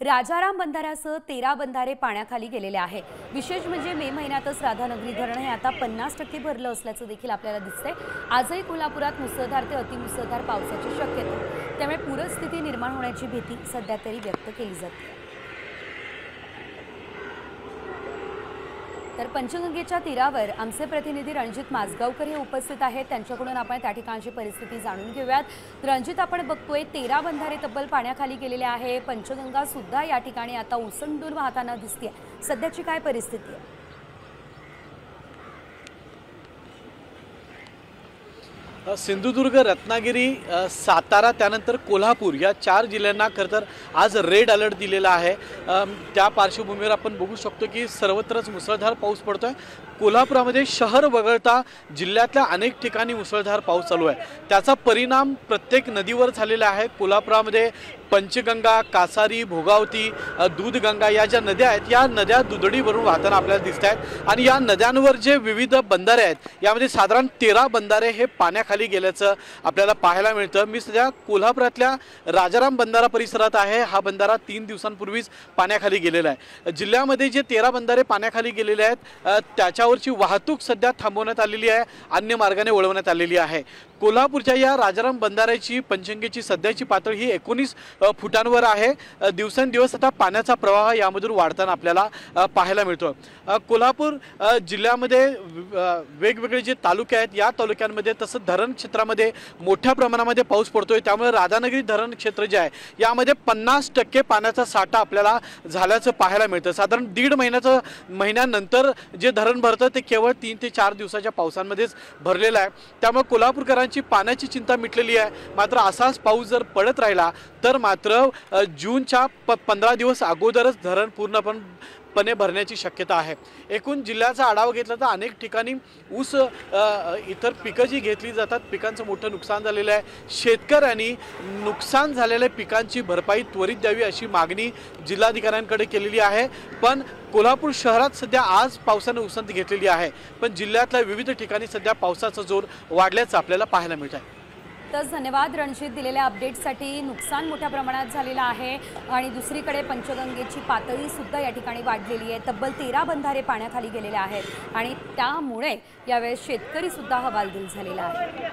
राजाराम बंधाऱ्यासह 13 बंधारे पाण्याखाली गेलेले आहे। विशेष म्हणजे मे महिन्यातच राधानगरी धरण हे आता 50% भरलं असल्याचं देखील आपल्याला दिसतंय। आजही कोल्हापुरात मुसळधार ते अतिमुसळधार पावसाची शक्यता आहे, त्यामुळे पूरस्थिती निर्माण होण्याची भीती सध्या तरी व्यक्त केली जाते। तर पंचगंगेच्या तीरावर आमचे प्रतिनिधी रणजित माजगावकर हे उपस्थित आहेत। त्यांच्याकडून आपण त्या ठिकाणची परिस्थिती जाणून घेऊयात। रणजित, आपण बघतोय 13 बंधारे तब्बल पाण्याखाली गेलेले आहे। पंचगंगा सुद्धा या ठिकाणी आता ओसंडून वाहताना दिसते। सध्याची काय परिस्थिती आहे? सिंधुदुर्ग, रत्नागिरी, सातारा त्यानंतर कोल्हापूर या 4 जिल्ह्यांना खरं तर आज रेड अलर्ट दिलेला आहे। त्या पार्श्वभूमीवर आपण बघू शकतो की सर्वत्रच मुसळधार पाऊस पडतोय। कोल्हापुरामध्ये शहर वगळता जिल्ह्यातल्या अनेक ठिकाणी मुसळधार पाऊस चालू आहे। त्याचा परिणाम प्रत्येक नदीवर झालेला आहे। कोल्हापुरामध्ये पंचगंगा, कासारी, भोगावती, दूधगंगा या ज्या नद्या आहेत या नद्या दुधडी भरून वाहताना आपल्याला दिसत आहेत आणि या नद्यांवर जे विविध बंधारे आहेत यामध्ये साधारण 13 बंधारे हे पाण्याखाली गेल्याचं आपल्याला पाहायला मिळतं। मी सध्या कोल्हापुरातल्या राजाराम बंधारा परिसरात आहे। हा बंधारा 3 दिवसांपूर्वीच पाण्याखाली गेलेला आहे। जिल्ह्यामध्ये जे 13 बंधारे पाण्याखाली गेलेले आहेत त्याच्यावरची वाहतूक सध्या थांबवण्यात आलेली आहे, अन्य मार्गाने वळवण्यात आलेली आहे। कोल्हापूरच्या या राजाराम बंधाऱ्याची पंचगंगेची सध्याची पातळी ही 19 फुटांवर आहे। दिवसेंदिवस आता पाण्याचा प्रवाह यामधून वाढताना आपल्याला पाहायला मिळतो। कोल्हापूर जिल्ह्यामध्ये वेगवेगळे जे तालुके आहेत या तालुक्यांमध्ये तसंच धरण क्षेत्रामध्ये मोठ्या प्रमाणामध्ये पाऊस पडतोय, त्यामुळे राधानगरी धरण क्षेत्र जे आहे यामध्ये 50% पाण्याचा साठा आपल्याला झाल्याचं पाहायला मिळतं। साधारण 1.5 महिन्यानंतर जे धरण भरतं ते केवळ 3 ते 4 दिवसाच्या पावसांमध्येच भरलेलं आहे। त्यामुळे कोल्हापूरकरांची पाण्याची चिंता मिटलेली आहे। मात्र असाच पाऊस जर पडत राहिला तर मात्र जूनच्या 15 दिवस अगोदरच धरण पूर्णपणे भरण्याची शक्यता आहे। एकूण जिल्ह्याचा आढावा घेतला तर अनेक ठिकाणी ऊस इतर पिकं जी घेतली जातात पिकांचं मोठं नुकसान झालेलं आहे। शेतकऱ्यांनी नुकसान झालेल्या पिकांची भरपाई त्वरित द्यावी अशी मागणी जिल्हाधिकाऱ्यांकडे केलेली आहे। पण कोल्हापूर शहरात सध्या आज पावसाने उसंत घेतलेली आहे, पण जिल्ह्यातल्या विविध ठिकाणी सध्या पावसाचा जोर वाढल्याचं आपल्याला पाहायला मिळत आहे। तर धन्यवाद रणजित, दिलेल्या अपडेटसाठी। नुकसान मोठ्या प्रमाणात झालेलं आहे आणि दुसरीकडे पंचगंगेची पातळी सुद्धा या ठिकाणी वाढलेली आहे। तब्बल 13 बंधारे पाण्याखाली गेलेले आहेत आणि त्यामुळे यावेळेस शेतकरी सुद्धा हवालदिल झालेला आहे।